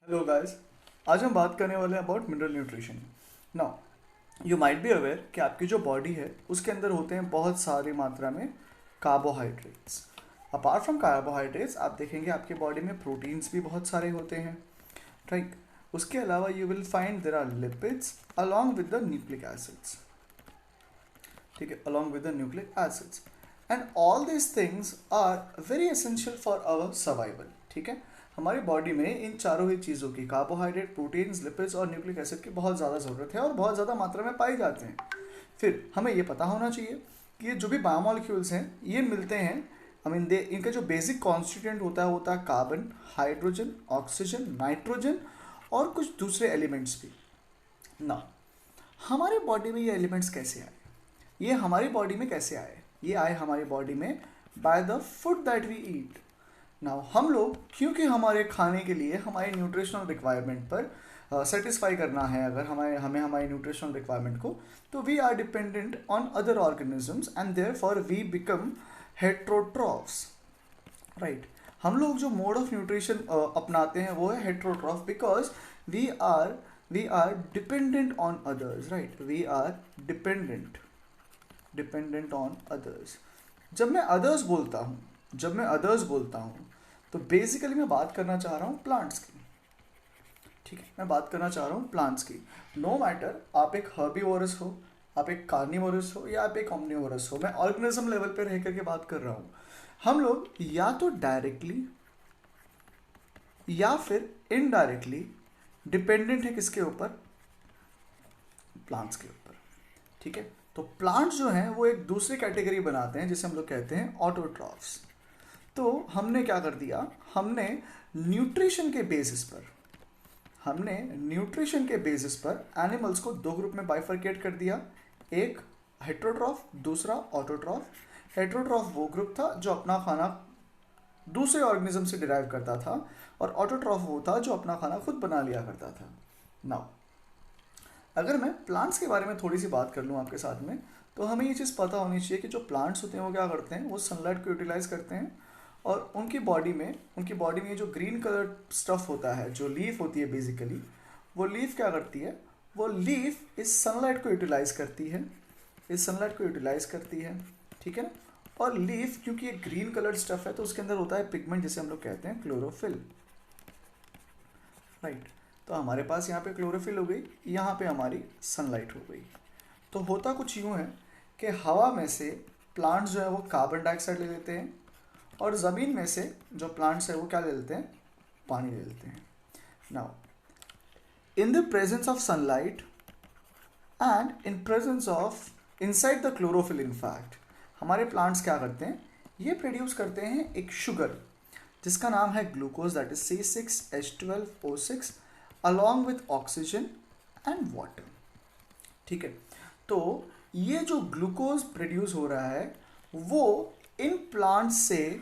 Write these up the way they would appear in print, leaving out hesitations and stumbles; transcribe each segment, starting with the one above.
Hello guys. आज हम बात करने वाले हैं about mineral nutrition. Now you might be aware कि आपकी जो बॉडी है उसके अंदर होते हैं बहुत सारी मात्रा में कार्बोहाइड्रेट्स। अपार्ट फ्रॉम कार्बोहाइड्रेट्स आप देखेंगे आपके बॉडी में प्रोटीन्स भी बहुत सारे होते हैं, राइट। उसके अलावा you will find there are lipids along with the nucleic acids, ठीक है, along with the nucleic acids. And all these things are very essential for our survival, ठीक है। हमारी बॉडी में इन चारों ही चीज़ों की, कार्बोहाइड्रेट, प्रोटीन्स, लिपिड्स और न्यूक्लिक एसिड की बहुत ज़्यादा ज़रूरत है और बहुत ज़्यादा मात्रा में पाए जाते हैं। फिर हमें ये पता होना चाहिए कि ये जो भी बायोमॉलिक्यूल्स हैं ये मिलते हैं, आई मीन दे, इनका जो बेसिक कॉन्स्टिट्यूएंट होता है कार्बन, हाइड्रोजन, ऑक्सीजन, नाइट्रोजन और कुछ दूसरे एलिमेंट्स भी ना। हमारी बॉडी में ये एलिमेंट्स कैसे आए, ये हमारी बॉडी में कैसे आए? ये आए हमारी बॉडी में by the food that we eat. Now हम लोग, क्योंकि हमारे खाने के लिए हमारे न्यूट्रिशनल रिक्वायरमेंट पर सेटिस्फाई करना है, अगर हमें हमारे न्यूट्रिशनल रिक्वायरमेंट को, तो we are dependent on other organisms and therefore we become heterotrophs, right. हम लोग जो मोड ऑफ न्यूट्रिशन अपनाते हैं वो है heterotroph, because we are dependent on others, right. We are dependent on others. जब मैं अदर्स बोलता हूँ तो बेसिकली मैं बात करना चाह रहा हूँ प्लांट्स की, ठीक है। मैं बात करना चाह रहा हूँ प्लांट्स की। नो मैटर आप एक हर्बीवोरस हो, आप एक कार्निवोरस हो या आप एक ऑम्निवोरस हो, मैं ऑर्गेनिज्म लेवल पे रह करके बात कर रहा हूँ। हम लोग या तो डायरेक्टली या फिर इनडायरेक्टली डिपेंडेंट है किसके ऊपर? प्लांट्स के ऊपर, ठीक है। तो प्लांट्स जो हैं वो एक दूसरी कैटेगरी बनाते हैं जिसे हम लोग कहते हैं ऑटोट्रॉफ्स। तो हमने क्या कर दिया, हमने न्यूट्रिशन के बेसिस पर एनिमल्स को दो ग्रुप में बाइफरकेट कर दिया। एक हेट्रोट्रॉफ, दूसरा ऑटोट्रॉफ। हेट्रोट्रॉफ वो ग्रुप था जो अपना खाना दूसरे ऑर्गेनिज्म से डिराइव करता था और ऑटोट्रॉफ वो था जो अपना खाना खुद बना लिया करता था। नाउ अगर मैं प्लांट्स के बारे में थोड़ी सी बात कर लूँ आपके साथ में, तो हमें ये चीज़ पता होनी चाहिए कि जो प्लांट्स होते हैं वो क्या करते हैं, वो सनलाइट को यूटिलाइज करते हैं और उनकी बॉडी में जो ग्रीन कलर स्टफ होता है, जो लीफ होती है बेसिकली, वो लीफ क्या करती है, वो लीफ इस सनलाइट को यूटिलाइज करती है, ठीक है ना। और लीफ क्योंकि ये ग्रीन कलर स्टफ है तो उसके अंदर होता है पिगमेंट जिसे हम लोग कहते हैं क्लोरोफिल, राइट। तो हमारे पास यहाँ पे क्लोरोफिल हो गई, यहाँ पे हमारी सनलाइट हो गई। तो होता कुछ यूँ है कि हवा में से प्लांट्स जो है वो कार्बन डाइऑक्साइड ले लेते हैं और ज़मीन में से जो प्लांट्स है वो क्या ले लेते हैं, पानी ले लेते हैं। Now in the presence of sunlight and in presence of inside the chlorophyll, in fact हमारे प्लांट्स क्या करते हैं, ये प्रोड्यूस करते हैं एक शुगर जिसका नाम है glucose, that is C6H12O6 along with oxygen and water, ठीक है। तो ये जो ग्लूकोज प्रोड्यूस हो रहा है वो इन प्लांट्स से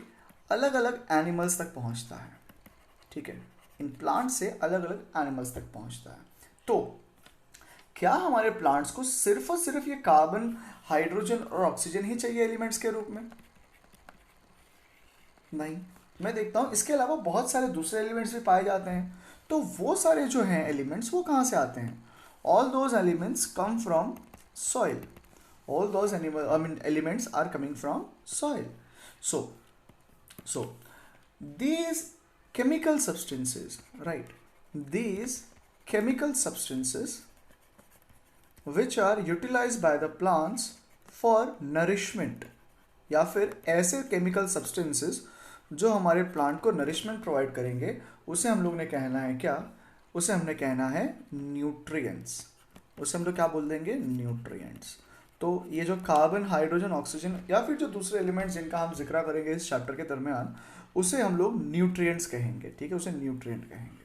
अलग अलग एनिमल्स तक पहुंचता है, ठीक है। इन प्लांट्स से अलग अलग एनिमल्स तक पहुंचता है। तो क्या हमारे प्लांट्स को सिर्फ और सिर्फ ये कार्बन, हाइड्रोजन और ऑक्सीजन ही चाहिए एलिमेंट्स के रूप में? नहीं, मैं देखता हूँ इसके अलावा बहुत सारे दूसरे एलिमेंट्स भी पाए जाते हैं। तो वो सारे जो हैं एलिमेंट्स वो कहाँ से आते हैं? All those elements come from soil. All those elements are coming from soil. So these chemical substances, right, these chemical substances which are utilized by the plants for nourishment, या फिर ऐसे chemical substances जो हमारे plant को nourishment provide करेंगे, उसे हम लोग ने कहना है क्या? उसे हमने कहना है न्यूट्रिएंट्स। उसे हम लोग क्या बोल देंगे? न्यूट्रिएंट्स। तो ये जो कार्बन, हाइड्रोजन, ऑक्सीजन या फिर जो दूसरे एलिमेंट्स जिनका हम जिक्र करेंगे इस चैप्टर के दरमियान, उसे हम लोग न्यूट्रिएंट्स कहेंगे, ठीक है, उसे न्यूट्रिएंट कहेंगे।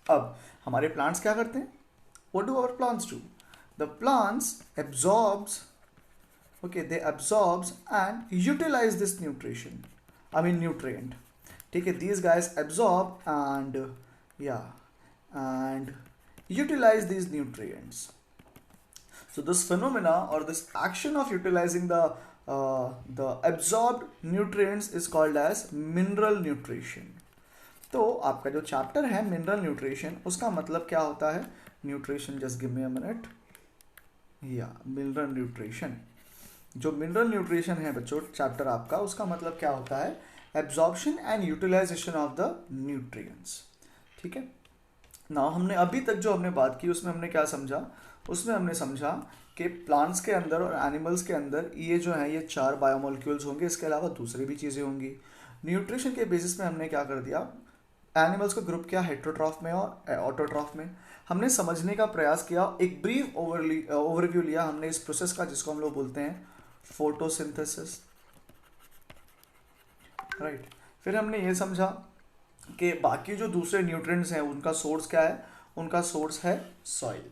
अब हमारे प्लांट्स क्या करते हैं? What do our plants do? The plants absorbs, okay, they absorbs and utilize this nutrition, I mean nutrient, ठीक है। These guys absorb and utilize these nutrients. So this phenomena or this action of utilizing the absorbed nutrients is called as mineral nutrition. तो आपका जो chapter है mineral nutrition, उसका मतलब क्या होता है? Nutrition, just give me a minute, या मिनरल न्यूट्रिशन, जो मिनरल न्यूट्रिशन है बच्चों चैप्टर आपका, उसका मतलब क्या होता है? Absorption and utilization of the nutrients. ठीक है ना, हमने अभी तक जो हमने बात की उसमें हमने क्या समझा? उसमें हमने समझा कि प्लांट्स के अंदर और एनिमल्स के अंदर ये जो है ये 4 बायोमोलिक्यूल्स होंगे, इसके अलावा दूसरी भी चीज़ें होंगी। न्यूट्रिशन के बेसिस में हमने क्या कर दिया? एनिमल्स को ग्रुप किया हेट्रोट्रॉफ में और ऑटोट्रॉफ में। हमने समझने का प्रयास किया, एक ब्रीफ ओवरव्यू लिया हमने इस प्रोसेस का, जिसको हम लोग बोलते हैं फोटोसिंथेसिस, राइट। फिर हमने ये समझा कि बाकी जो दूसरे न्यूट्रिएंट्स हैं उनका सोर्स क्या है? उनका सोर्स है सॉइल।